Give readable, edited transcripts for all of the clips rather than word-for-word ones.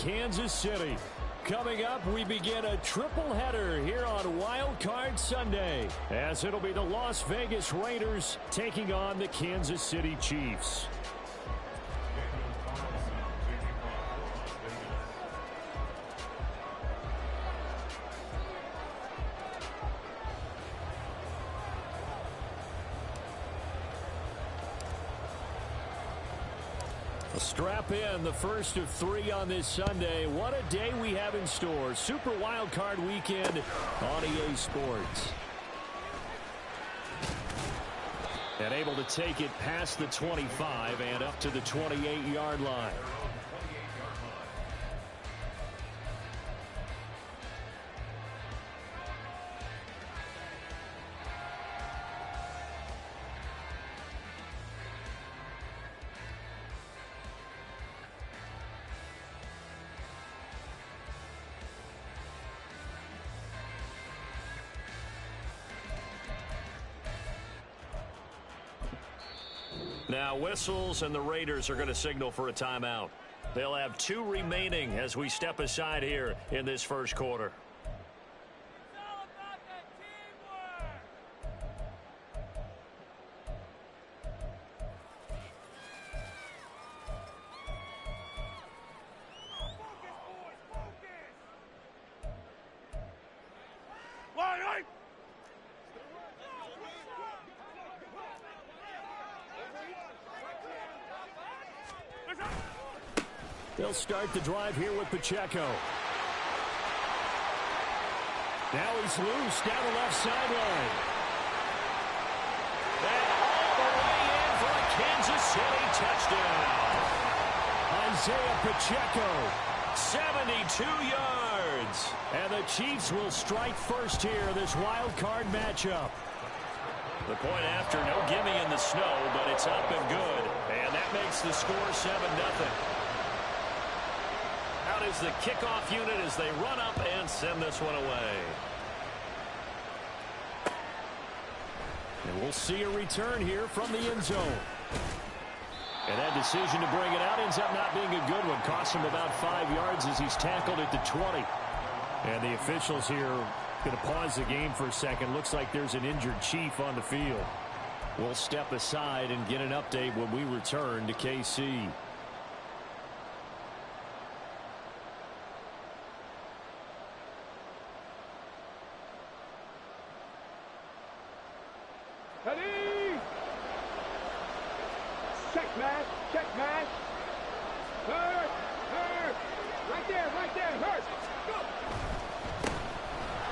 Kansas City. Coming up, we begin a triple header here on Wildcard Sunday, as it'll be the Las Vegas Raiders taking on the Kansas City Chiefs. Strap in, the first of 3 on this Sunday. What a day we have in store. Super Wildcard Weekend on EA Sports. And able to take it past the 25 and up to the 28-yard line. Now whistles, and the Raiders are going to signal for a timeout. They'll have 2 remaining as we step aside here in this first quarter. They'll start the drive here with Pacheco. Now he's loose down the left sideline. And all the way in for a Kansas City touchdown. Isaiah Pacheco, 72 yards. And the Chiefs will strike first here, this wild card matchup. The point after, no gimme in the snow, but it's up and good. And that makes the score 7-0. Out is the kickoff unit as they run up and send this one away. And we'll see a return here from the end zone. And that decision to bring it out ends up not being a good one. Costs him about 5 yards as he's tackled at the 20. And the officials here going to pause the game for a second. Looks like there's an injured Chief on the field. We'll step aside and get an update when we return to KC. Ready? Check, man. Check, man. Hurt. Hurt. Right there. Right there. Hurt. Go.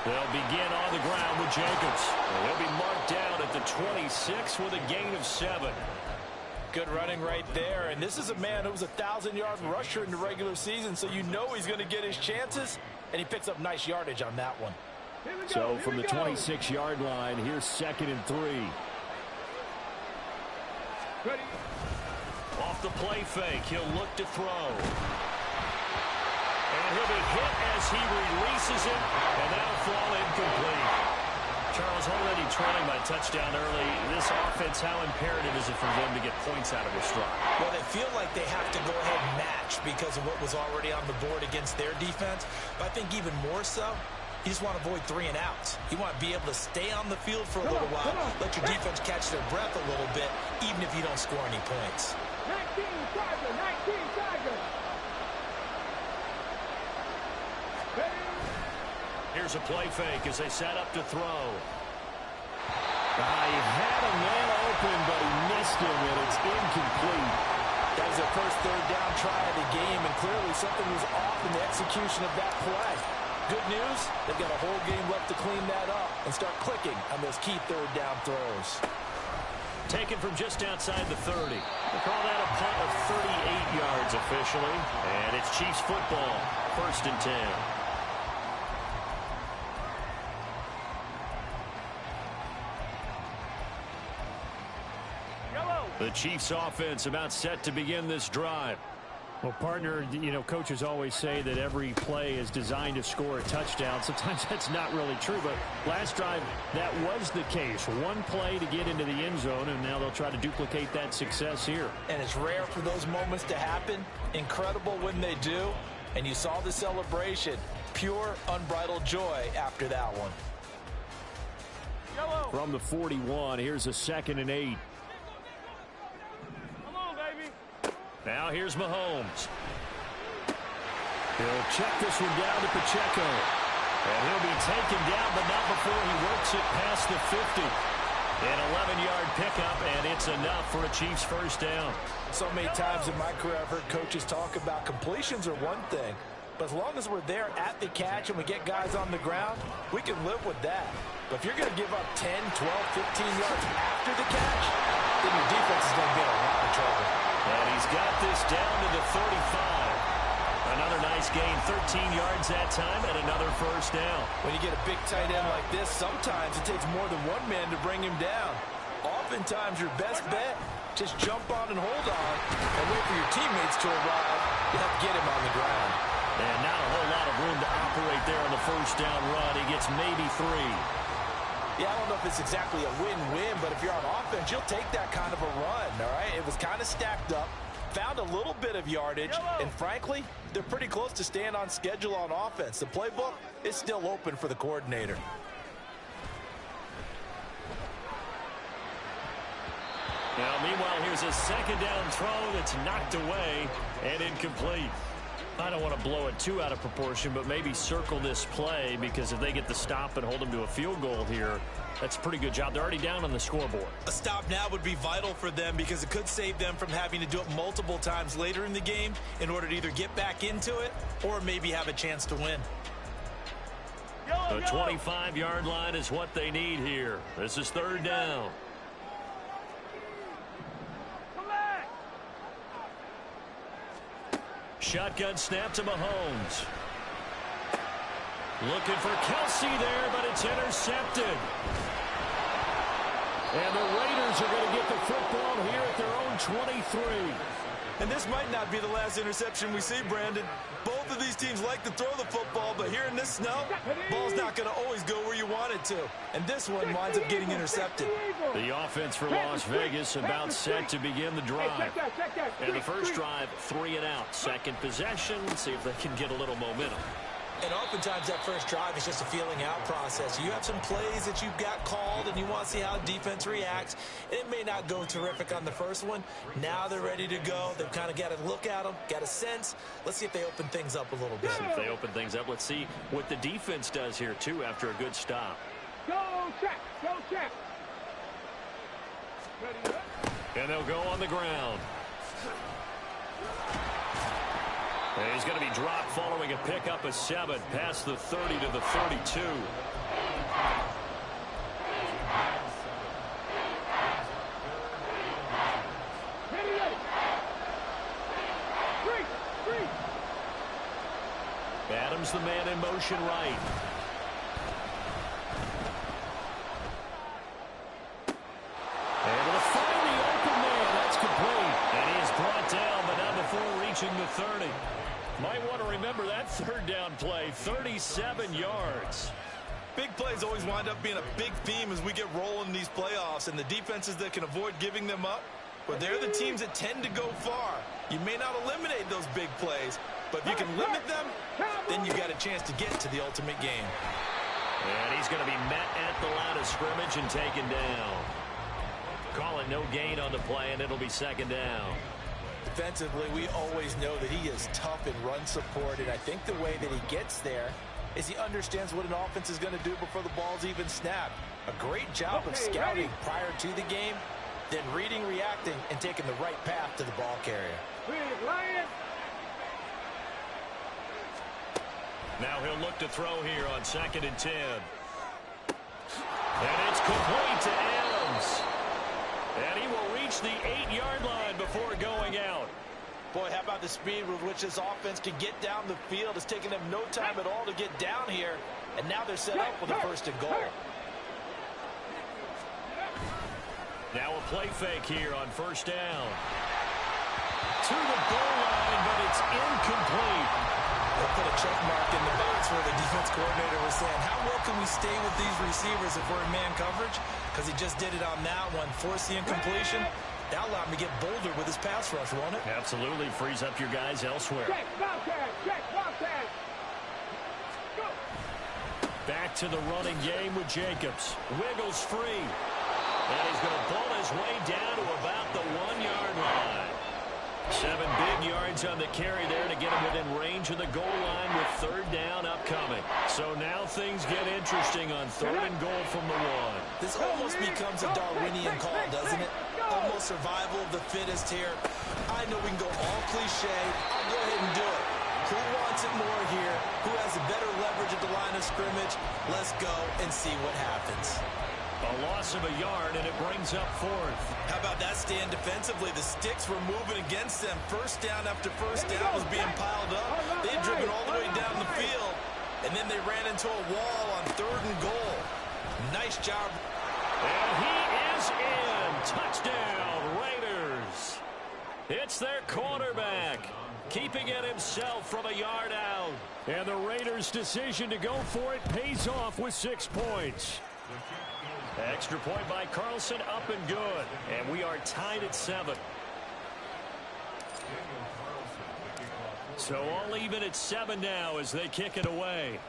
They'll begin on the ground with Jacobs. He'll be marked down at the 26 with a gain of 7. Good running right there. And this is a man who was a 1,000-yard rusher in the regular season, so you know he's going to get his chances, and he picks up nice yardage on that one. So from the 26-yard line, here's 2nd and 3. Ready. Off the play fake, he'll look to throw. And he'll be hit as he releases it, and that'll fall incomplete. Charles, already trailing by touchdown early. This offense, how imperative is it for them to get points out of this drive? Well, they feel like they have to go ahead and match because of what was already on the board against their defense. But I think even more so, you just want to avoid 3 and outs. You want to be able to stay on the field for a little while, let your defense catch their breath a little bit, even if you don't score any points. 19 Tiger, 19 Tiger. Here's a play fake as they set up to throw. He had a man open, but he missed him, and it's incomplete. That was their first 3rd down try of the game, and clearly something was off in the execution of that play. Good news, they've got a whole game left to clean that up and start clicking on those key 3rd down throws. Taken from just outside the 30. They call that a punt of 38 yards officially. And it's Chiefs football, 1st and 10. The Chiefs offense about set to begin this drive. Well, partner, coaches always say that every play is designed to score a touchdown. Sometimes that's not really true, but last drive, that was the case. One play to get into the end zone, and now they'll try to duplicate that success here. And it's rare for those moments to happen. Incredible when they do. And you saw the celebration. Pure, unbridled joy after that one. From the 41, here's a 2nd and 8. Come on, baby. Now here's Mahomes. He'll check this one down to Pacheco. And he'll be taken down, but not before he works it past the 50. An 11-yard pickup, and it's enough for a Chiefs first down. So many times in my career I've heard coaches talk about completions are one thing. But as long as we're there at the catch and we get guys on the ground, we can live with that. But if you're going to give up 10, 12, 15 yards after the catch, then your defense is going to be in a lot of trouble. And he's got this down to the 35. Another nice gain, 13 yards that time, and another first down. When you get a big tight end like this, sometimes it takes more than one man to bring him down. Oftentimes, your best bet, just jump on and hold on and wait for your teammates to arrive. You have to get him on the ground. And not a whole lot of room to operate there on the first down run. He gets maybe 3. Yeah, I don't know if it's exactly a win-win, but if you're on offense, you'll take that kind of a run, all right? It was kind of stacked up, found a little bit of yardage, and frankly, they're pretty close to staying on schedule on offense. The playbook is still open for the coordinator. Now, meanwhile, here's a 2nd down throw that's knocked away and incomplete. I don't want to blow it too out of proportion, but maybe circle this play, because if they get the stop and hold them to a field goal here, that's a pretty good job. They're already down on the scoreboard. A stop now would be vital for them because it could save them from having to do it multiple times later in the game in order to either get back into it or maybe have a chance to win. The 25-yard line is what they need here. This is 3rd down. Shotgun snap to Mahomes. Looking for Kelsey there, but it's intercepted. And the Raiders are going to get the football here at their own 23. And this might not be the last interception we see, Brandon. Both of these teams like to throw the football, but here in this snow, ball's not going to always go where you want it to. And this one winds up getting intercepted. The offense for Las Vegas about set to begin the drive. And the first drive, 3 and out. Second possession, see if they can get a little momentum. And oftentimes that first drive is just a feeling out process. You have some plays that you've got called and you want to see how defense reacts. It may not go terrific on the first one. Now they're ready to go. They've kind of got to look at them, got a sense. Let's see if they open things up a little bit. If they open things up, let's see what the defense does here, too, after a good stop. Go check, go check. And they'll go on the ground. And he's going to be dropped following a pickup of 7 past the 30 to the 32. Adams the man in motion right. Able to find the open man. That's complete. And he is brought down, but not before reaching the 30. Might want to remember that 3rd down play, 37 yards. Big plays always wind up being a big theme as we get rolling in these playoffs, and the defenses that can avoid giving them up, but they're the teams that tend to go far. You may not eliminate those big plays, but if you can limit them, then you got a chance to get to the ultimate game. And he's going to be met at the line of scrimmage and taken down. Call it no gain on the play, and it'll be 2nd down. Defensively, we always know that he is tough in run support, and I think the way that he gets there is he understands what an offense is going to do before the ball's even snapped. A great job of scouting prior to the game, then reading, reacting, and taking the right path to the ball carrier. Now he'll look to throw here on 2nd and 10. And it's complete to Adams. And he will reach the 8-yard line before going out. Boy, how about the speed with which this offense can get down the field? It's taken them no time at all to get down here. And now they're set up with a 1st and goal. Now a play fake here on 1st down. To the goal line, but it's incomplete. They'll put a check mark in the box where the defense coordinator was saying, how well can we stay with these receivers if we're in man coverage? Because he just did it on that one, forced the incompletion. That'll allow him to get bolder with his pass rush, won't it? Absolutely. Frees up your guys elsewhere. Check, Bobcat, check, Bobcat. Go. Back to the running game with Jacobs. Wiggles free. And he's going to pull his way down to about the 1-yard line. 7 big yards on the carry there to get him within range of the goal line with 3rd down upcoming. So now things get interesting on 3rd and goal from the 1. This almost becomes a Darwinian call, doesn't it? Almost survival of the fittest here. I know we can go all cliche. I'll go ahead and do it. Who wants it more here? Who has a better leverage at the line of scrimmage? Let's go and see what happens. A loss of a yard, and it brings up 4th. How about that stand defensively? The sticks were moving against them. First down after first down was being piled up. They had driven all the way down the field, and then they ran into a wall on 3rd and goal. Nice job. And he is in. Touchdown, Raiders. It's their quarterback, keeping it himself from a yard out. And the Raiders' decision to go for it pays off with 6 points. Extra point by Carlson, up and good. And we are tied at 7. So all even at 7 now as they kick it away.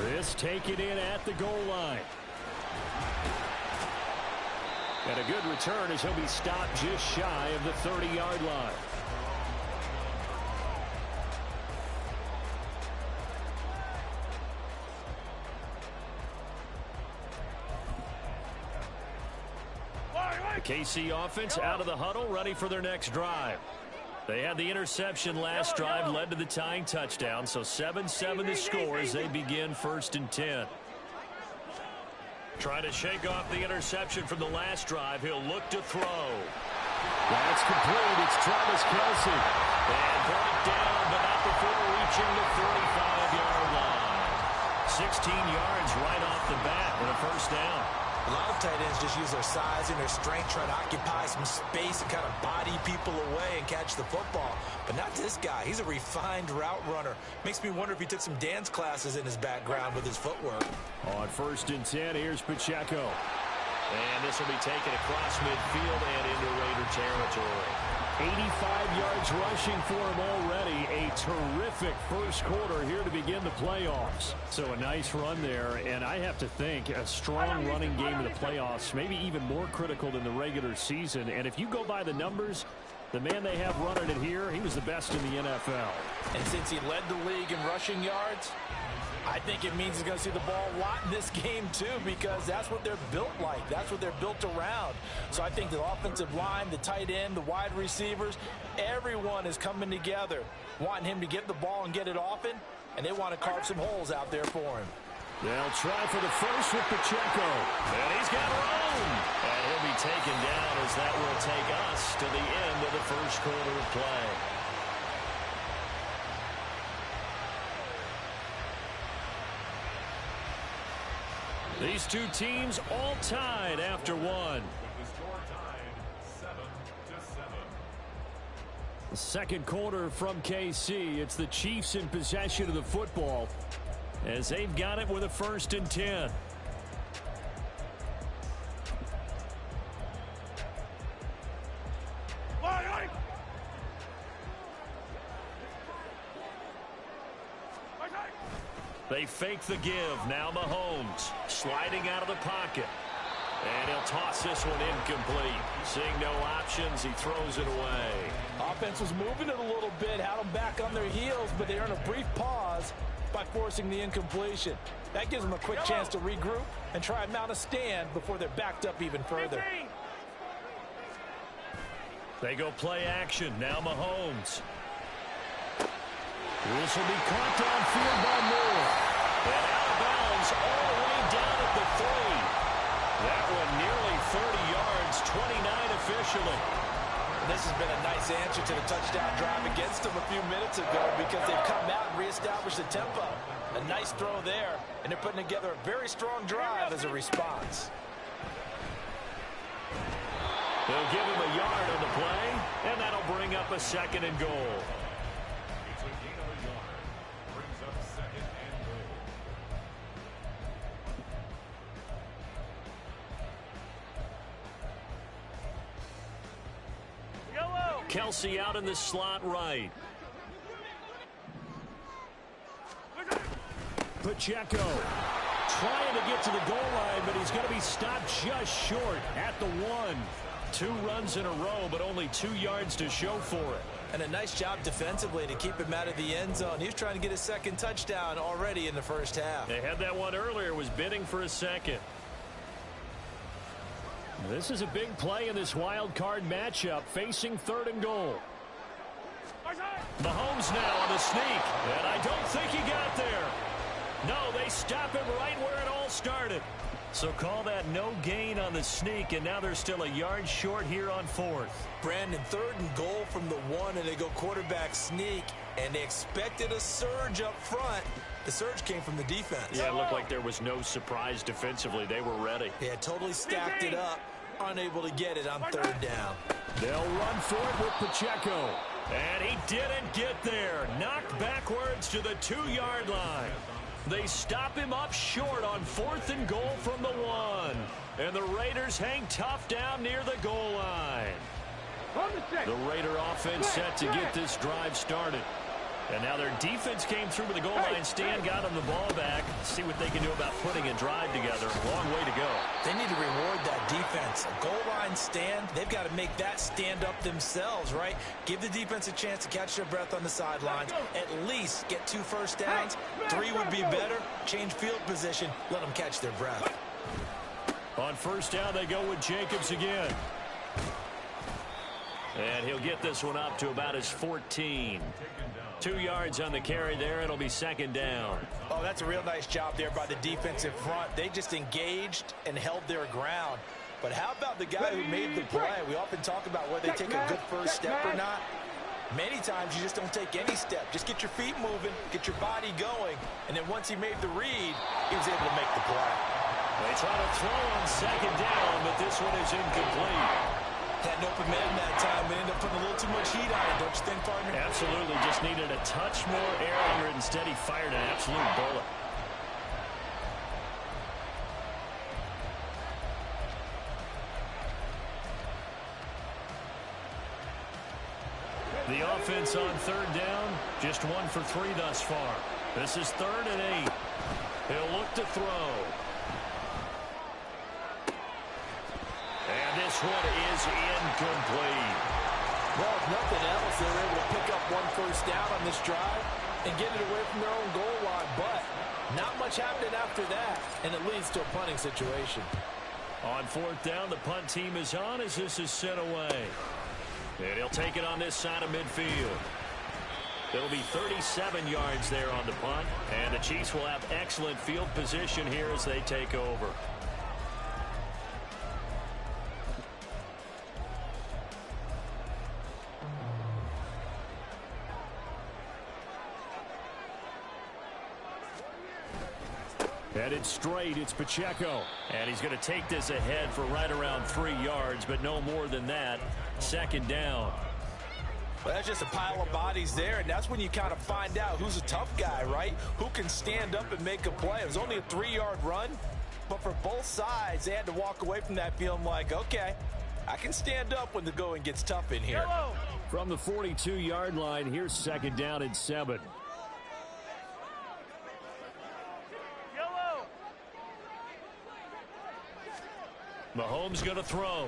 This taken in at the goal line. And a good return as he'll be stopped just shy of the 30-yard line. The KC offense out of the huddle, ready for their next drive. They had the interception last drive, led to the tying touchdown, so 7-7 the score as they begin 1st and 10. Trying to shake off the interception from the last drive. He'll look to throw. That's complete. It's Travis Kelce. And brought down, but not before reaching the 45-yard line. 16 yards right off the bat and a 1st down. A lot of tight ends just use their size and their strength, trying to occupy some space and kind of body people away and catch the football. But not this guy. He's a refined route runner. Makes me wonder if he took some dance classes in his background with his footwork. On 1st and 10, here's Pacheco. And this will be taken across midfield and into Raider territory. 85 yards rushing for him already. A terrific first quarter here to begin the playoffs. So a nice run there, and I have to think a strong running game in the playoffs, maybe even more critical than the regular season. And if you go by the numbers, the man they have running it here, he was the best in the NFL. And since he led the league in rushing yards, I think it means he's going to see the ball a lot in this game, too, because that's what they're built like. That's what they're built around. So I think the offensive line, the tight end, the wide receivers, everyone is coming together, wanting him to get the ball and get it often, and they want to carve some holes out there for him. They'll try for the first with Pacheco. And he's got room. And he'll be taken down as that will take us to the end of the first quarter of play. These two teams all tied after one. The second quarter from KC. It's the Chiefs in possession of the football as they've got it with a 1st and 10. They fake the give. Now Mahomes sliding out of the pocket. And he'll toss this one incomplete. Seeing no options, he throws it away. Offense was moving it a little bit, had them back on their heels, but they earn a brief pause by forcing the incompletion. That gives them a quick chance to regroup and try and mount a stand before they're backed up even further. They go play action. Now Mahomes. This will be caught downfield by Moore. And out of bounds all the way down at the 3. That one nearly 30 yards, 29 officially. And this has been a nice answer to the touchdown drive against them a few minutes ago because they've come out and reestablished the tempo. A nice throw there, and they're putting together a very strong drive as a response. They'll give him a yard on the play, and that'll bring up a 2nd and goal. Kelsey out in the slot right. Pacheco trying to get to the goal line, but he's going to be stopped just short at the 1. 2 runs in a row, but only 2 yards to show for it. And a nice job defensively to keep him out of the end zone. He was trying to get his second touchdown already in the first half. They had that one earlier, was bidding for a second. This is a big play in this wild card matchup, facing 3rd and goal. Mahomes now on the sneak, and I don't think he got there. No, they stop him right where it all started. So call that no gain on the sneak, and now they're still a yard short here on 4th. Brandon, 3rd and goal from the 1, and they go quarterback sneak, and they expected a surge up front. The surge came from the defense. Yeah, it looked like there was no surprise defensively. They were ready. Yeah, totally stacked it up, unable to get it on 3rd down. They'll run for it with Pacheco. And he didn't get there. Knocked backwards to the 2-yard line. They stop him up short on 4th and goal from the 1. And the Raiders hang tough down near the goal line. The Raider offense set to get this drive started. And now their defense came through with the goal line stand, got them the ball back. See what they can do about putting a drive together. Long way to go. They need to reward that defense. A goal line stand, they've got to make that stand up themselves, right? Give the defense a chance to catch their breath on the sidelines. At least get 2 first downs. 3 would be better. Change field position. Let them catch their breath. On 1st down, they go with Jacobs again. And he'll get this one up to about his 14. 2 yards on the carry there. It'll be 2nd down. Oh, that's a real nice job there by the defensive front. They just engaged and held their ground. But how about the guy who made the play? We often talk about whether they take a good first step or not. Many times you just don't take any step. Just get your feet moving, get your body going, and then once he made the read, he was able to make the play. They try to throw on 2nd down, but this one is incomplete. Had an open man that time, but ended up putting a little too much heat on it, don't you think, partner? Absolutely. Just needed a touch more air under it. Instead, he fired an absolute bullet. The offense on 3rd down, just 1 for 3 thus far. This is 3rd and 8. He'll look to throw. And this one is incomplete. Well, if nothing else, they were able to pick up 1 first down on this drive and get it away from their own goal line. But not much happened after that, and it leads to a punting situation. On 4th down, the punt team is on as this is sent away. And he'll take it on this side of midfield. It'll be 37 yards there on the punt, and the Chiefs will have excellent field position here as they take over. Headed straight, it's Pacheco. And he's going to take this ahead for right around 3 yards, but no more than that. 2nd down. Well, that's just a pile of bodies there, and that's when you kind of find out who's a tough guy, right? Who can stand up and make a play. It was only a 3-yard run, but for both sides, they had to walk away from that feeling like, okay, I can stand up when the going gets tough in here. From the 42-yard line, here's 2nd down and 7. Mahomes going to throw.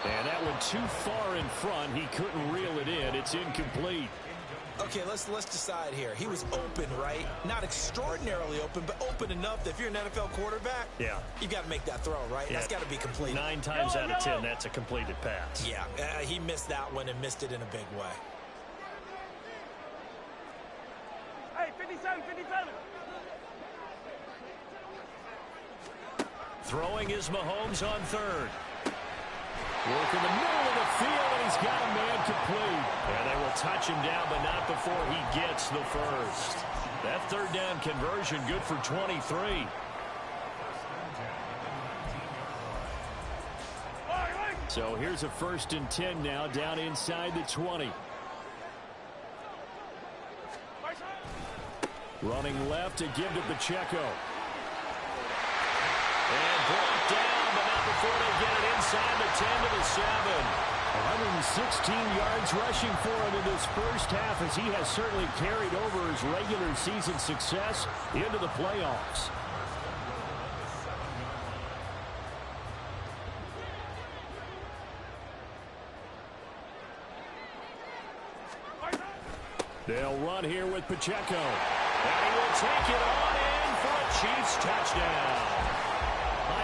And that one too far in front. He couldn't reel it in. It's incomplete. Okay, let's decide here. He was open, right? Not extraordinarily open, but open enough that if you're an NFL quarterback, yeah, you got to make that throw, right? Yeah. That's got to be complete. 9 times out of 10, that's a completed pass. Yeah, he missed that one and missed it in a big way. Hey, 57, 57. Throwing is Mahomes on 3rd. Work in the middle of the field, and he's got a man complete. And they will touch him down, but not before he gets the first. That 3rd down conversion good for 23. So here's a 1st and 10 now, down inside the 20. Running left to give to Pacheco. And brought down, but not before they get it inside the the 10 to the 7. 116 yards rushing for him in this first half, as he has certainly carried over his regular season success into the playoffs. They'll run here with Pacheco. And he will take it on in for a Chiefs touchdown.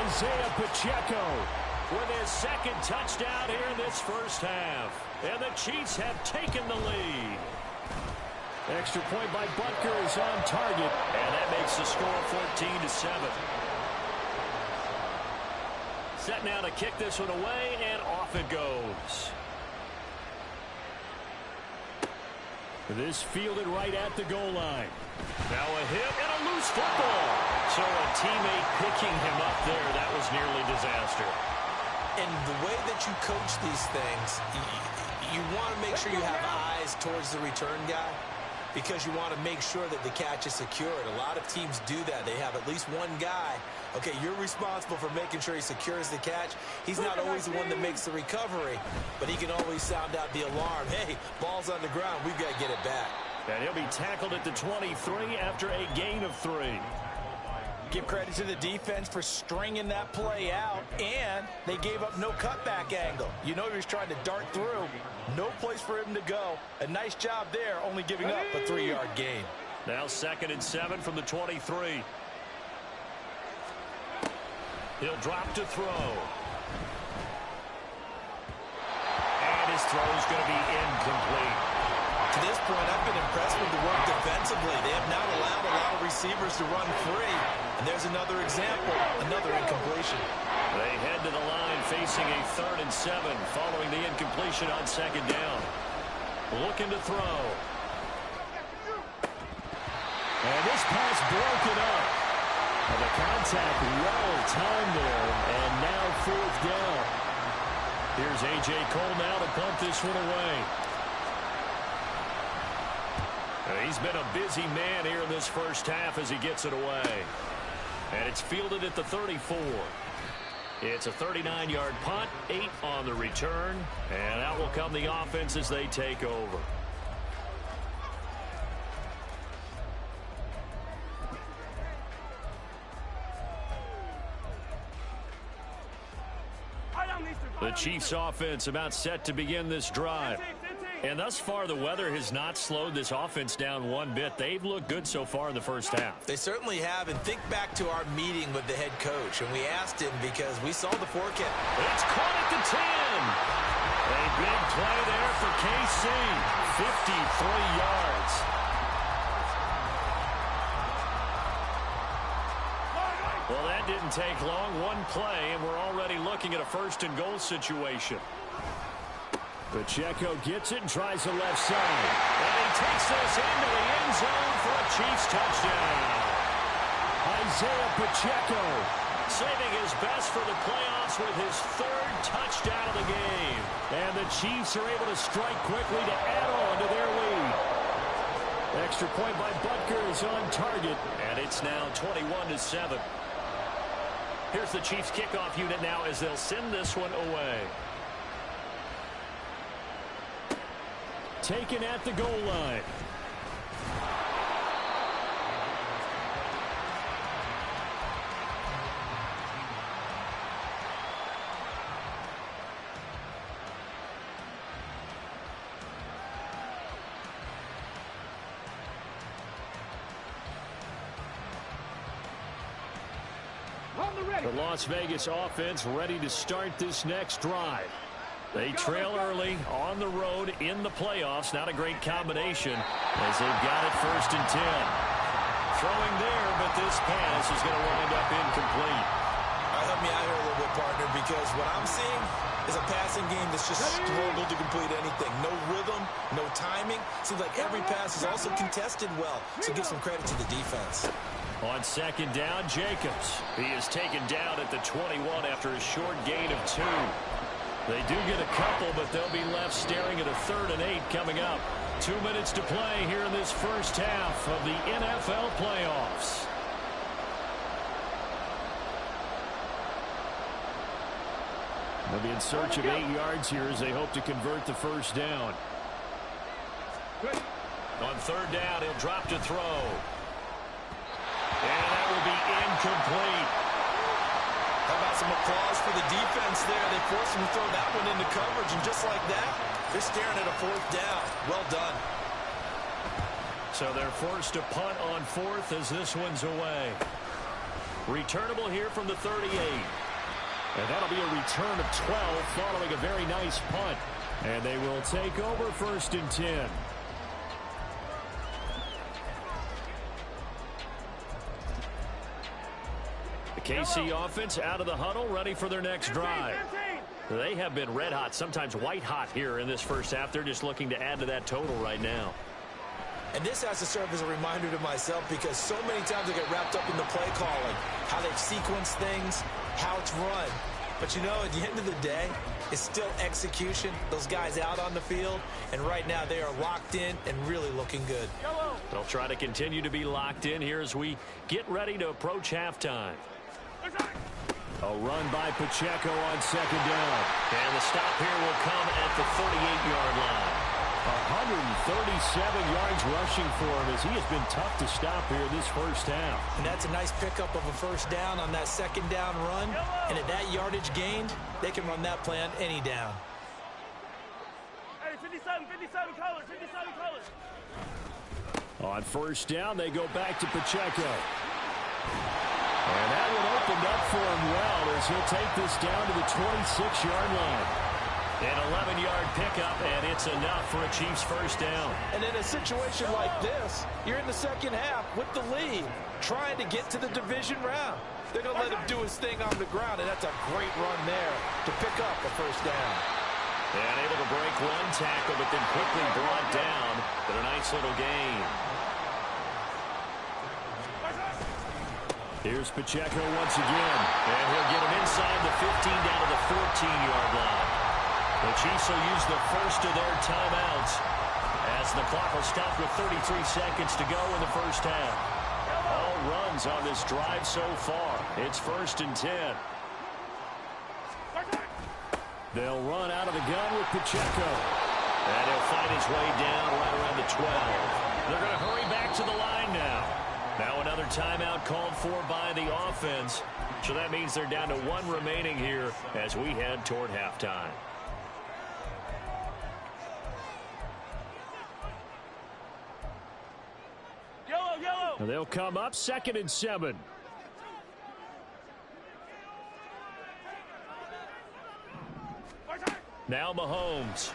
Isaiah Pacheco with his second touchdown here in this first half. And the Chiefs have taken the lead. Extra point by Butker is on target. And that makes the score 14-7. Set now to kick this one away, and off it goes. This fielded right at the goal line. Now a hit and a loose football. So a teammate picking him up there, that was nearly disaster. And the way that you coach these things, you want to make sure you have eyes towards the return guy, because you want to make sure that the catch is secured. A lot of teams do that. They have at least one guy. Okay, you're responsible for making sure he secures the catch. He's not always the one that makes the recovery, but he can always sound out the alarm. Hey, ball's on the ground. We've got to get it back. And he'll be tackled at the 23 after a gain of 3. Give credit to the defense for stringing that play out, and they gave up no cutback angle. You know he was trying to dart through. No place for him to go. A nice job there, only giving up a 3-yard gain. Now 2nd and 7 from the 23. He'll drop to throw. And his throw is going to be incomplete. To this point, I've been impressed with the work defensively. They have not allowed a lot of receivers to run free. And there's another example, another incompletion. They head to the line facing a 3rd and 7 following the incompletion on 2nd down. Looking to throw. And this pass broken up. And the contact well timed there. And now 4th down. Here's A.J. Cole now to punt this one away. He's been a busy man here in this first half as he gets it away. And it's fielded at the 34. It's a 39-yard punt, 8 on the return, and out will come the offense as they take over. The Chiefs offense about set to begin this drive. And thus far, the weather has not slowed this offense down one bit. They've looked good so far in the first half. They certainly have. And think back to our meeting with the head coach. And we asked him because we saw the forecast. It's caught at the 10. A big play there for KC. 53 yards. Well, that didn't take long. One play, and we're already looking at a 1st and goal situation. Pacheco gets it and tries the left side. And he takes this into the end zone for a Chiefs touchdown. Isaiah Pacheco saving his best for the playoffs with his 3rd touchdown of the game. And the Chiefs are able to strike quickly to add on to their lead. Extra point by Butker is on target. And it's now 21-7. Here's the Chiefs kickoff unit now as they'll send this one away. Taken at the goal line. The Las Vegas offense ready to start this next drive. They trail early on the road in the playoffs. Not a great combination as they've got it 1st and 10. Throwing there, but this pass is going to wind up incomplete. Help me out here a little bit, partner, because what I'm seeing is a passing game that's just struggled to complete anything. No rhythm, no timing. Seems like every pass is also contested well, so give some credit to the defense. On 2nd down, Jacobs. He is taken down at the 21 after a short gain of 2. They do get a couple, but they'll be left staring at a 3rd and 8 coming up. 2 minutes to play here in this first half of the NFL playoffs. They'll be in search of 8 yards here as they hope to convert the first down. On third down, he'll drop to throw. And that will be incomplete. How about some applause for the defense there? They forced him to throw that one into coverage, and just like that, they're staring at a fourth down. Well done. So they're forced to punt on fourth as this one's away. Returnable here from the 38. And that'll be a return of 12 following a very nice punt. And they will take over first and 10. The KC offense out of the huddle, ready for their next drive. They have been red hot, sometimes white hot here in this first half. They're just looking to add to that total right now. And this has to serve as a reminder to myself, because so many times I get wrapped up in the play calling, how they've sequenced things, how it's run. But, you know, at the end of the day, it's still execution. Those guys out on the field, and right now they are locked in and really looking good. They'll try to continue to be locked in here as we get ready to approach halftime. A run by Pacheco on second down. And the stop here will come at the 38-yard line. 137 yards rushing for him as he has been tough to stop here this first half. And that's a nice pickup of a first down on that second down run. And at that yardage gained, they can run that play on any down. Hey, 57 colors, 57 colors. On first down, they go back to Pacheco. And that one opened up for him well as he'll take this down to the 26-yard line. An 11-yard pickup, and it's enough for a Chiefs first down. And in a situation like this, you're in the second half with the lead, trying to get to the division round. They're going to let him do his thing on the ground, and that's a great run there to pick up a first down. And able to break one tackle, but then quickly brought down. But a nice little gain. Here's Pacheco once again. And he'll get him inside the 15 down to the 14-yard line. The Chiefs will use the first of their timeouts as the clock will stop with 33 seconds to go in the first half. All runs on this drive so far. It's first and 10. They'll run out of the gun with Pacheco. And he'll find his way down right around the 12. They're going to hurry back to the line now. Now another timeout called for by the offense. So that means they're down to one remaining here as we head toward halftime. Yellow. They'll come up second and 7. Now Mahomes.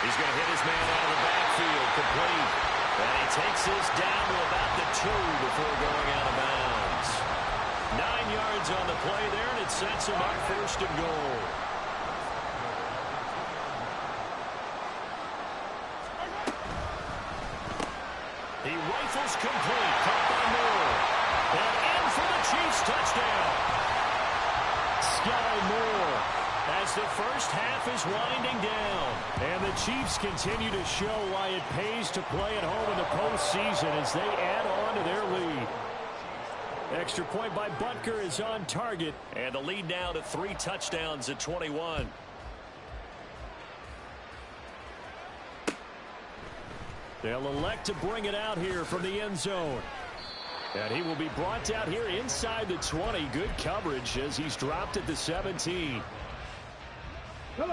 He's going to hit his man out of the backfield, complete. And he takes this down to about the 2 before going out of bounds. 9 yards on the play there, and it sets him up first and goal. He rifles complete, caught by Moore. And in for the Chiefs touchdown. Sky Moore. As the first half is winding down. And the Chiefs continue to show why it pays to play at home in the postseason as they add on to their lead. Extra point by Butker is on target. And the lead now to 3 touchdowns at 21. They'll elect to bring it out here from the end zone. And he will be brought out here inside the 20. Good coverage as he's dropped at the 17.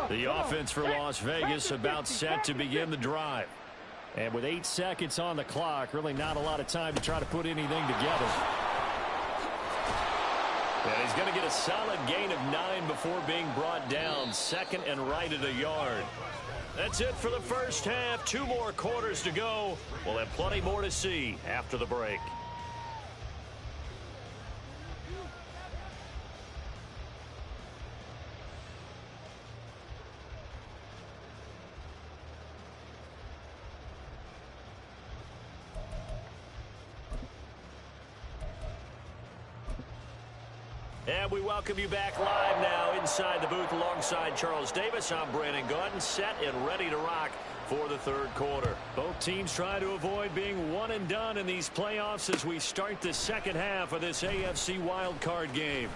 The offense for Las Vegas about set to begin the drive. And with 8 seconds on the clock, really not a lot of time to try to put anything together. And he's going to get a solid gain of 9 before being brought down. Second and right at a yard. That's it for the first half. 2 more quarters to go. We'll have plenty more to see after the break. And we welcome you back live now inside the booth alongside Charles Davis. I'm Brandon Gordon, set and ready to rock for the third quarter. Both teams try to avoid being one and done in these playoffs as we start the second half of this AFC wildcard game.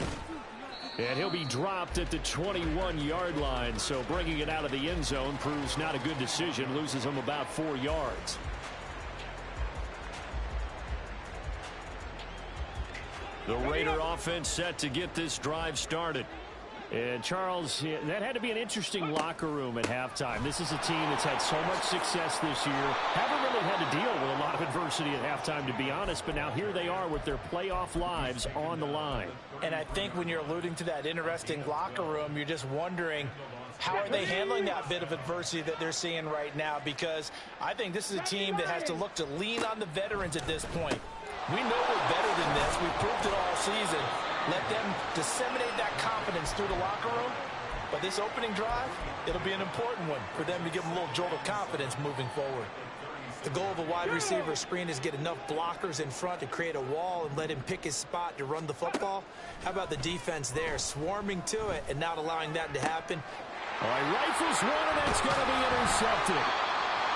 And he'll be dropped at the 21-yard line. So bringing it out of the end zone proves not a good decision. Loses him about 4 yards. The Raider offense set to get this drive started. And, Charles, that had to be an interesting locker room at halftime. This is a team that's had so much success this year. Haven't really had to deal with a lot of adversity at halftime, to be honest. But now here they are with their playoff lives on the line. And I think when you're alluding to that interesting locker room, you're just wondering, how are they handling that bit of adversity that they're seeing right now? Because I think this is a team that has to look to lean on the veterans at this point. We know we're better than this. We've proved it all season. Let them disseminate that confidence through the locker room. But this opening drive, it'll be an important one for them to give them a little jolt of confidence moving forward. The goal of a wide receiver screen is get enough blockers in front to create a wall and let him pick his spot to run the football. How about the defense there, swarming to it and not allowing that to happen? All right, rifles one, and that's going to be intercepted.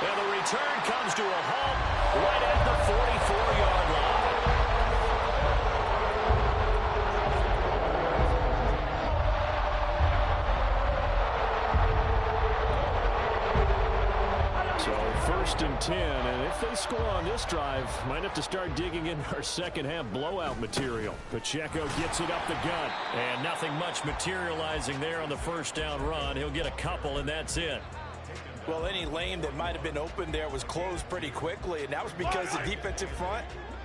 And the return comes to a halt right at the 44-yard line. First and 10, and if they score on this drive, might have to start digging in our second half blowout material. Pacheco gets it up the gut, and nothing much materializing there on the first down run. He'll get a couple, and that's it. Well, any lane that might have been open there was closed pretty quickly, and that was because the defensive front,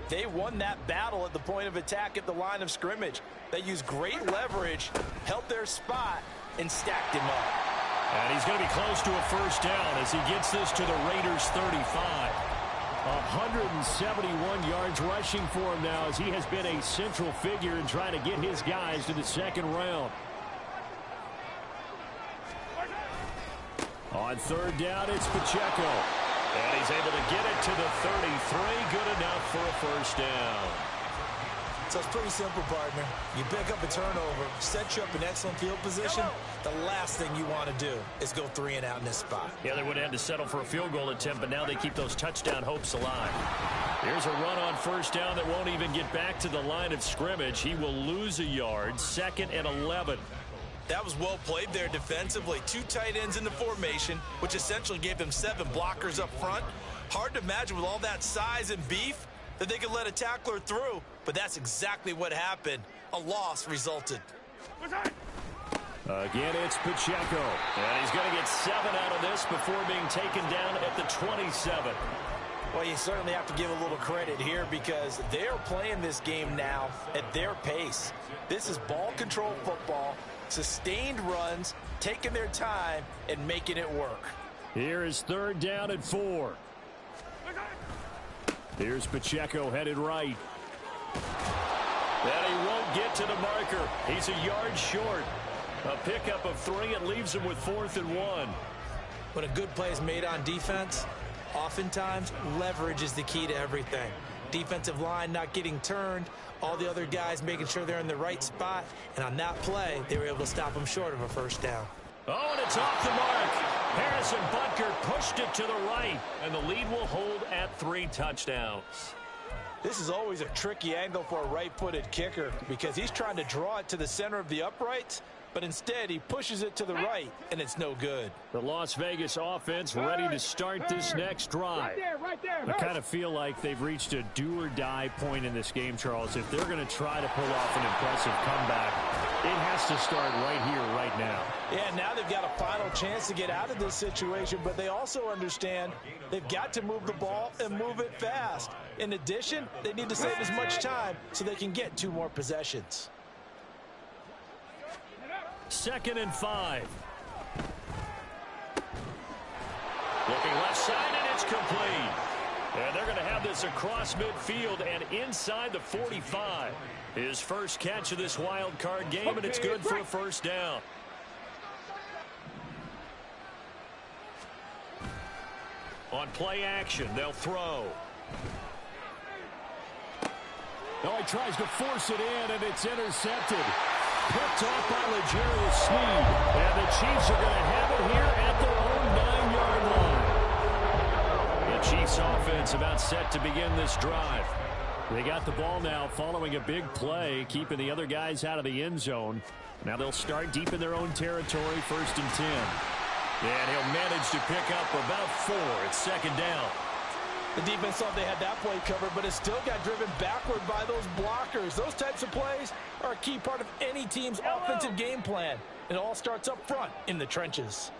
they won that battle at the point of attack at the line of scrimmage. They used great leverage, held their spot, and stacked him up. And he's going to be close to a first down as he gets this to the Raiders' 35. 171 yards rushing for him now as he has been a central figure in trying to get his guys to the second round. On third down, it's Pacheco. And he's able to get it to the 33. Good enough for a first down. So it's pretty simple, partner. You pick up a turnover, set you up in excellent field position. The last thing you want to do is go 3 and out in this spot. Yeah, they would have had to settle for a field goal attempt, but now they keep those touchdown hopes alive. Here's a run on first down that won't even get back to the line of scrimmage. He will lose a yard, 2nd and 11. That was well played there defensively. 2 tight ends in the formation, which essentially gave them 7 blockers up front. Hard to imagine with all that size and beef that they could let a tackler through, but that's exactly what happened. A loss resulted. Again, it's Pacheco, and he's going to get 7 out of this before being taken down at the 27. Well, you certainly have to give a little credit here because they're playing this game now at their pace. This is ball control football, sustained runs, taking their time, and making it work. Here is 3rd down and 4. Here's Pacheco headed right. And he won't get to the marker. He's a yard short. A pickup of 3. It leaves him with 4th and 1. When a good play is made on defense, oftentimes leverage is the key to everything. Defensive line not getting turned, all the other guys making sure they're in the right spot, and on that play, they were able to stop him short of a first down. Oh, and it's off the mark. Harrison Butker pushed it to the right, and the lead will hold at 3 touchdowns. This is always a tricky angle for a right-footed kicker because he's trying to draw it to the center of the uprights, but instead he pushes it to the right, and it's no good. The Las Vegas offense ready to start this next drive. Right there. I kind of feel like they've reached a do-or-die point in this game, Charles. If they're going to try to pull off an impressive comeback, it has to start right here, right now. Yeah, now they've got a final chance to get out of this situation, but they also understand they've got to move the ball and move it fast. In addition, they need to save as much time so they can get 2 more possessions. 2nd and 5. Looking left side, and it's complete. And they're going to have this across midfield and inside the 45. His first catch of this wild card game, and it's good for a first down. On play action, they'll throw. Oh, he tries to force it in, and it's intercepted. Picked off by L'Jarius Sneed. And the Chiefs are going to have it here at their own 9-yard line. The Chiefs offense about set to begin this drive. They got the ball now following a big play, keeping the other guys out of the end zone. Now they'll start deep in their own territory, 1st and 10. And he'll manage to pick up about 4. It's 2nd down. The defense thought they had that play covered, but it still got driven backward by those blockers. Those types of plays are a key part of any team's offensive game plan. It all starts up front in the trenches.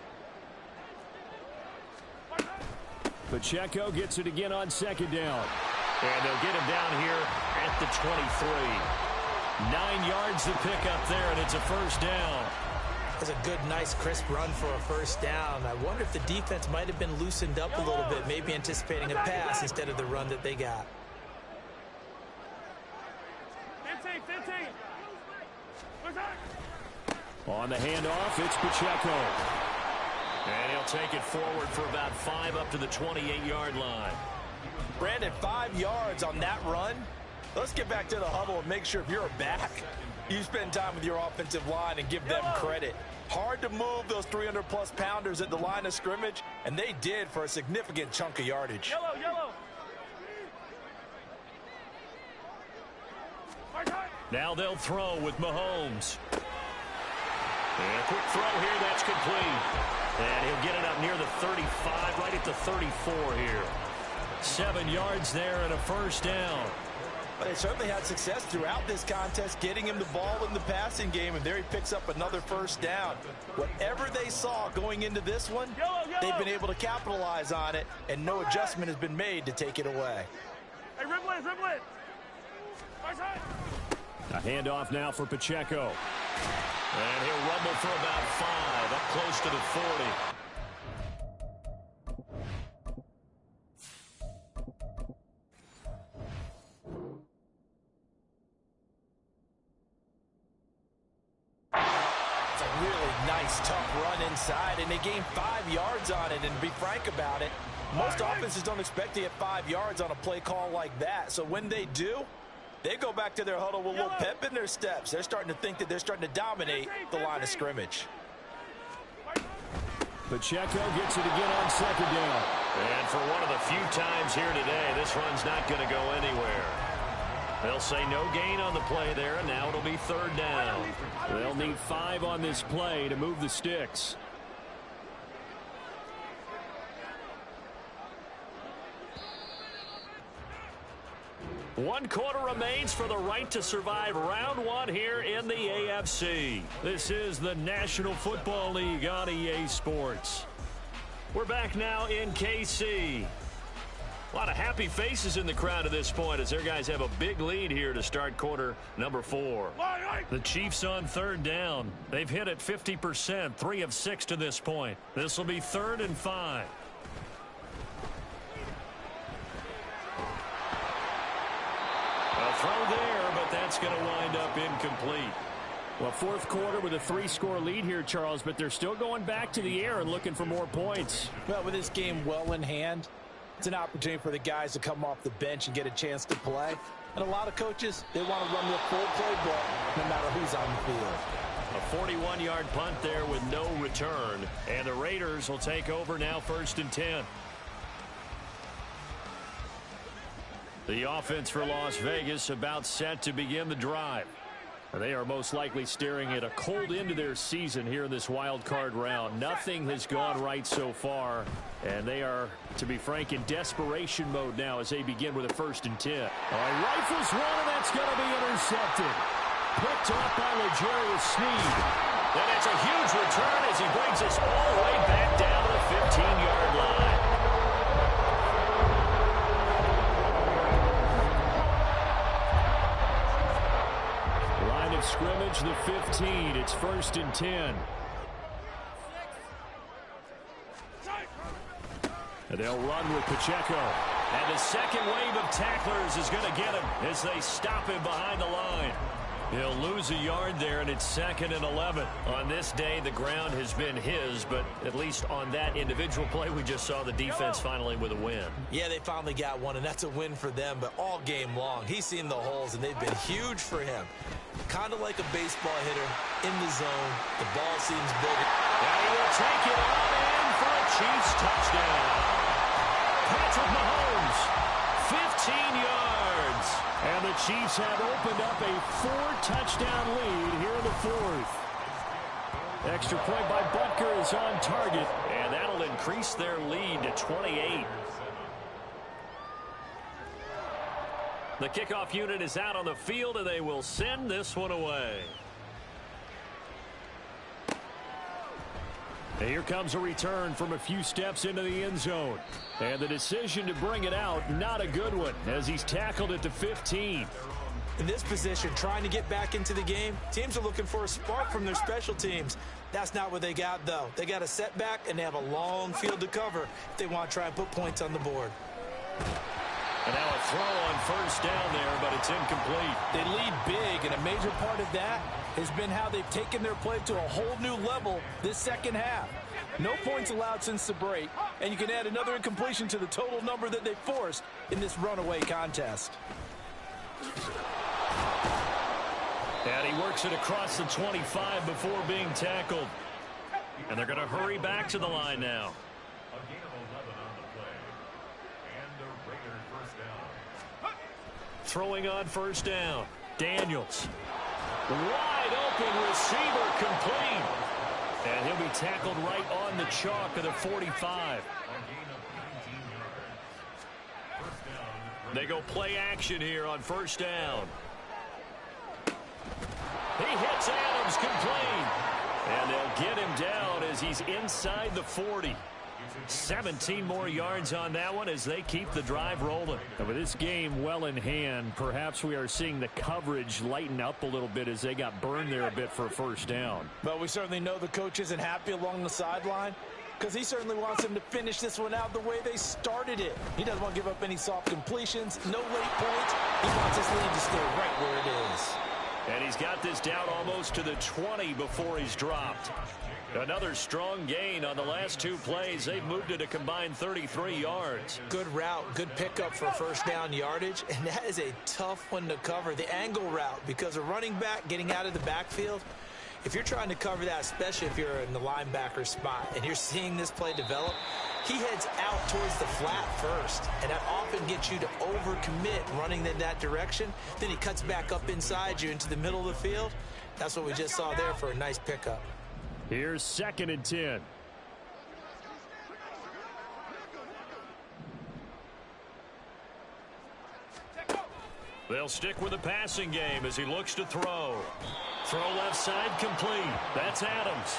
Pacheco gets it again on 2nd down. And they'll get him down here at the 23. 9 yards to pick up there, and it's a 1st down. It's a good, nice, crisp run for a 1st down. I wonder if the defense might have been loosened up a little bit, maybe anticipating a pass instead of the run that they got. 15. On the handoff, it's Pacheco. And he'll take it forward for about 5 up to the 28-yard line. Brandon, 5 yards on that run. Let's get back to the huddle and make sure if you're a back, you spend time with your offensive line and give them credit. Hard to move those 300-plus pounders at the line of scrimmage, and they did for a significant chunk of yardage. Yellow. Now they'll throw with Mahomes. And a quick throw here, that's complete. And he'll get it up near the 35, right at the 34 here. 7 yards there and a 1st down. But they certainly had success throughout this contest, getting him the ball in the passing game, and there he picks up another 1st down. Whatever they saw going into this one, they've been able to capitalize on it, and no adjustment has been made to take it away. Hey, dribble it. A handoff now for Pacheco. And he'll rumble for about 5, up close to the 40. It's a really nice, tough run inside, and they gained 5 yards on it. And to be frank about it, most offenses don't expect to get 5 yards on a play call like that. So when they do, they go back to their huddle with a little pep in their steps. They're starting to think that they're starting to dominate the line of scrimmage. Pacheco gets it again on 2nd down. And for one of the few times here today, this run's not going to go anywhere. They'll say no gain on the play there, and now it'll be 3rd down. They'll need 5 on this play to move the sticks. One quarter remains for the right to survive round 1 here in the AFC. This is the National Football League on EA Sports. We're back now in KC. A lot of happy faces in the crowd at this point as their guys have a big lead here to start quarter number 4. The Chiefs on 3rd down. They've hit it 50%, 3 of 6 to this point. This will be 3rd and 5. A throw there, but that's going to wind up incomplete. Well, 4th quarter with a 3-score lead here, Charles, but they're still going back to the air and looking for more points. Well, with this game well in hand, it's an opportunity for the guys to come off the bench and get a chance to play. And a lot of coaches, they want to run the full playbook no matter who's on the field. A 41-yard punt there with no return. And the Raiders will take over now 1st and 10. The offense for Las Vegas about set to begin the drive. They are most likely staring at a cold end to their season here in this wild card round. Nothing has gone right so far, and they are, to be frank, in desperation mode now as they begin with a 1st and 10. Rifles one, and that's going to be intercepted. Picked off by L'Jarius Sneed. And it's a huge return as he brings us all the way back down to the 15-yard line. Line of scrimmage, the 15. It's 1st and 10. And they'll run with Pacheco. And the second wave of tacklers is going to get him as they stop him behind the line. He'll lose a yard there, and it's 2nd and 11. On this day, the ground has been his, but at least on that individual play, we just saw the defense finally with a win. Yeah, they finally got one, and that's a win for them, but all game long, he's seen the holes, and they've been huge for him. Kind of like a baseball hitter in the zone. The ball seems big. And he will take it on in for a Chiefs touchdown. Patrick Mahomes, 15 yards. And the Chiefs have opened up a 4-touchdown lead here in the fourth. Extra point by Butker is on target, and that'll increase their lead to 28. The kickoff unit is out on the field, and they will send this one away. And here comes a return from a few steps into the end zone. And the decision to bring it out, not a good one, as he's tackled at the 15. In this position, trying to get back into the game, teams are looking for a spark from their special teams. That's not what they got, though. They got a setback, and they have a long field to cover if they want to try and put points on the board. And now a throw on first down there, but it's incomplete. They lead big, and a major part of that has been how they've taken their play to a whole new level this second half. No points allowed since the break, and you can add another incompletion to the total number that they forced in this runaway contest. And he works it across the 25 before being tackled. And they're going to hurry back to the line now. Throwing on first down. Daniels. Wide open receiver complete. And he'll be tackled right on the chalk of the 45. They go play action here on first down. He hits Adams complete. And they'll get him down as he's inside the 40. 17 more yards on that one as they keep the drive rolling. And with this game well in hand, perhaps we are seeing the coverage lighten up a little bit as they got burned there a bit for a first down. But we certainly know the coach isn't happy along the sideline because he certainly wants them to finish this one out the way they started it. He doesn't want to give up any soft completions, no late points. He wants his lead to stay right where it is. And he's got this down almost to the 20 before he's dropped. Another strong gain on the last two plays. They've moved it a combined 33 yards. Good route, good pickup for first down yardage, and that is a tough one to cover. The angle route, because a running back getting out of the backfield, if you're trying to cover that, especially if you're in the linebacker spot and you're seeing this play develop, he heads out towards the flat first, and that often gets you to overcommit running in that direction. Then he cuts back up inside you into the middle of the field. That's what we just saw there for a nice pickup. Here's 2nd and 10. They'll stick with the passing game as he looks to throw. Throw left side complete. That's Adams.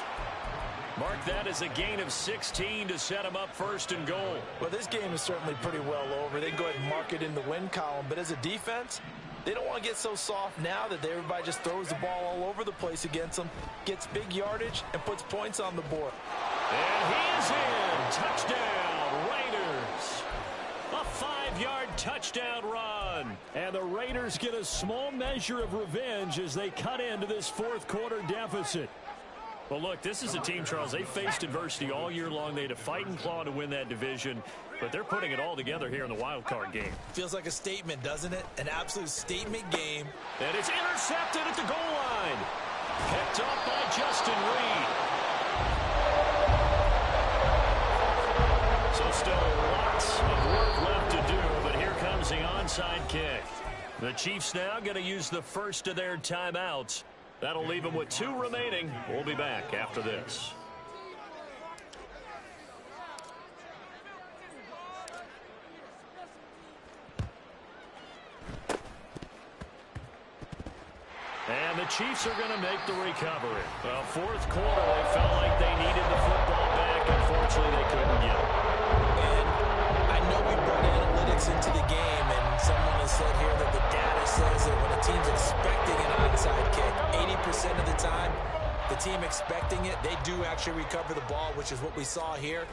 Mark that as a gain of 16 to set him up 1st and goal. Well, this game is certainly pretty well over. They can go ahead and mark it in the win column. But as a defense, they don't want to get so soft now that everybody just throws the ball all over the place against them, gets big yardage, and puts points on the board. And he is in. Touchdown, Raiders. A 5-yard touchdown run. And the Raiders get a small measure of revenge as they cut into this 4th quarter deficit. Well, look, this is a team, Charles, they faced adversity all year long. They had to fight and claw to win that division, but they're putting it all together here in the wild card game. Feels like a statement, doesn't it? An absolute statement game. And it's intercepted at the goal line. Picked up by Justin Reed. So still lots of work left to do, but here comes the onside kick. The Chiefs now going to use the first of their timeouts. That'll leave them with 2 remaining. We'll be back after this. And the Chiefs are going to make the recovery. Well, 4th quarter, they felt like they needed the football back. Unfortunately, they couldn't get it. And I know we brought analytics into the game, and someone has said here that the data says that when a team's expecting an onside kick, 80% of the time, the team expecting it, they do actually recover the ball, which is what we saw here.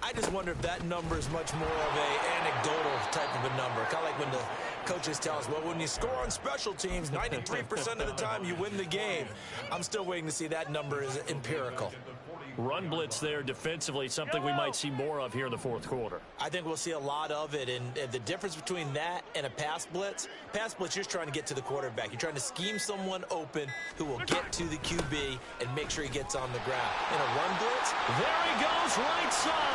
I just wonder if that number is much more of an anecdotal type of a number. Kind of like when the coaches tell us, well, when you score on special teams, 93% of the time you win the game. I'm still waiting to see that number is empirical. Run blitz there defensively, something we might see more of here in the 4th quarter. I think we'll see a lot of it, and the difference between that and a pass blitz, you're just trying to get to the quarterback. You're trying to scheme someone open who will get to the QB and make sure he gets on the ground. In a run blitz, there he goes right side.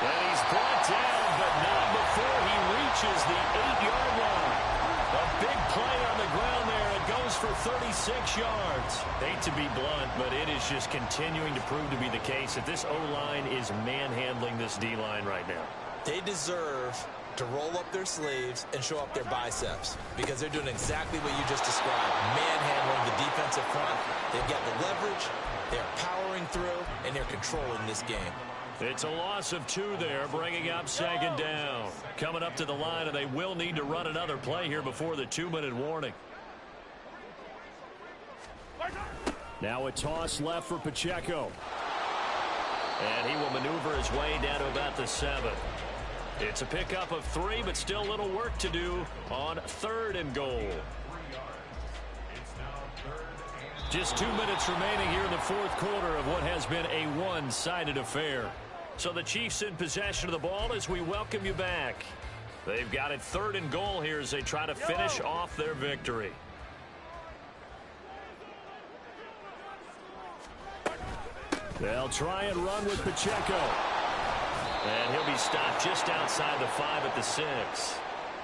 And he's brought down, but not before he reaches the 8-yard line. A big play on the ground there. It goes for 36 yards. Hate to be blunt, but it is just continuing to prove to be the case that this O-line is manhandling this D-line right now. They deserve to roll up their sleeves and show up their biceps because they're doing exactly what you just described, manhandling the defensive front. They've got the leverage, they're powering through, and they're controlling this game. It's a loss of 2 there, bringing up 2nd down. Coming up to the line, and they will need to run another play here before the 2-minute warning. Now a toss left for Pacheco. And he will maneuver his way down to about the 7. It's a pickup of 3, but still a little work to do on 3rd and goal. Just 2 minutes remaining here in the 4th quarter of what has been a one-sided affair. So the Chiefs in possession of the ball as we welcome you back. They've got it 3rd and goal here as they try to finish off their victory. They'll try and run with Pacheco. And he'll be stopped just outside the 5 at the 6.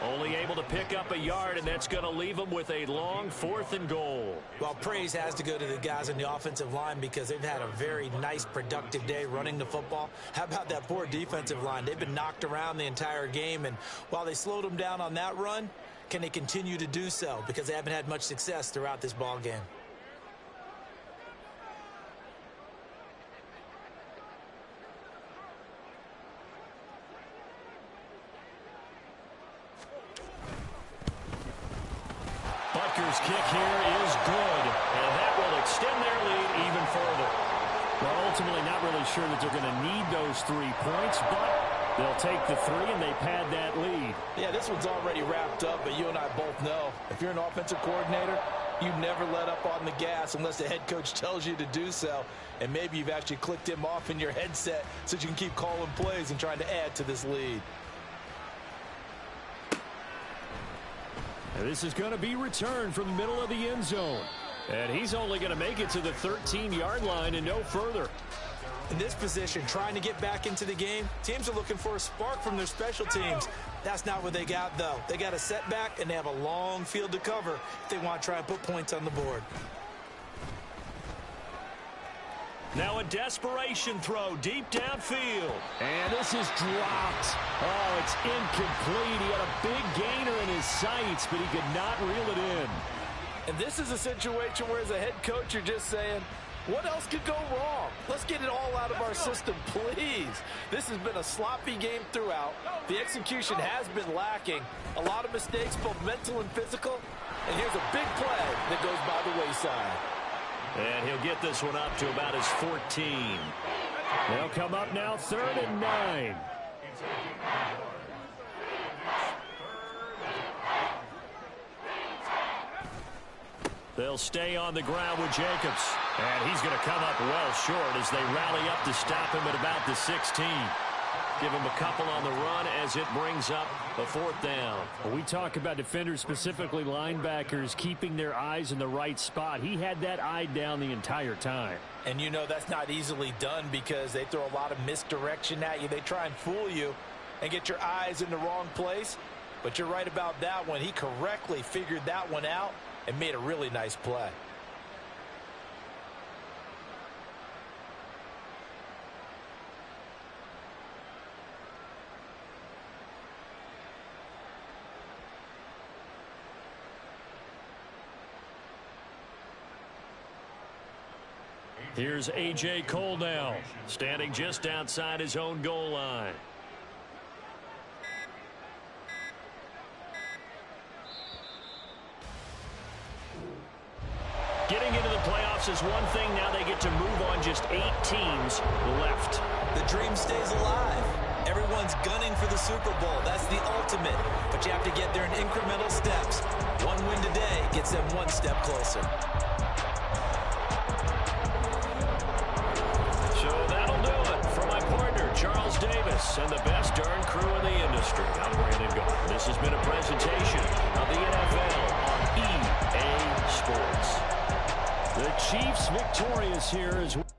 Only able to pick up a yard, and that's going to leave him with a long 4th and goal. Well, praise has to go to the guys on the offensive line because they've had a very nice, productive day running the football. How about that poor defensive line? They've been knocked around the entire game, and while they slowed them down on that run, can they continue to do so? Because they haven't had much success throughout this ball game. Butker's kick here is good, and that will extend their lead even further. Well, ultimately not really sure that they're going to need those 3 points, but they'll take the 3 and they pad that lead. Yeah, this one's already wrapped up, but you and I both know if you're an offensive coordinator, you never let up on the gas unless the head coach tells you to do so, and maybe you've actually clicked him off in your headset so you can keep calling plays and trying to add to this lead. And this is going to be returned from the middle of the end zone. And he's only going to make it to the 13-yard line and no further. In this position, trying to get back into the game, teams are looking for a spark from their special teams. That's not what they got, though. They got a setback, and they have a long field to cover if they want to try and put points on the board. Now a desperation throw deep downfield. And this is dropped. Oh, it's incomplete. He had a big gainer in his sights, but he could not reel it in. And this is a situation where as a head coach you're just saying, what else could go wrong? Let's get it all out of our system, please. This has been a sloppy game throughout. The execution has been lacking. A lot of mistakes, both mental and physical. And here's a big play that goes by the wayside. And he'll get this one up to about his 14. They'll come up now 3rd and 9. They'll stay on the ground with Jacobs. And he's going to come up well short as they rally up to stop him at about the 16. Give him a couple on the run as it brings up a 4th down. Well, we talk about defenders, specifically linebackers, keeping their eyes in the right spot. He had that eye down the entire time. And you know that's not easily done because they throw a lot of misdirection at you. They try and fool you and get your eyes in the wrong place. But you're right about that one. He correctly figured that one out and made a really nice play. Here's A.J. Cole now, standing just outside his own goal line. Getting into the playoffs is one thing. Now they get to move on. Just 8 teams left. The dream stays alive. Everyone's gunning for the Super Bowl. That's the ultimate. But you have to get there in incremental steps. One win today gets them one step closer. Charles Davis and the best darn crew in the industry. I'm Brandon Gault. This has been a presentation of the NFL on EA Sports. The Chiefs victorious here as well.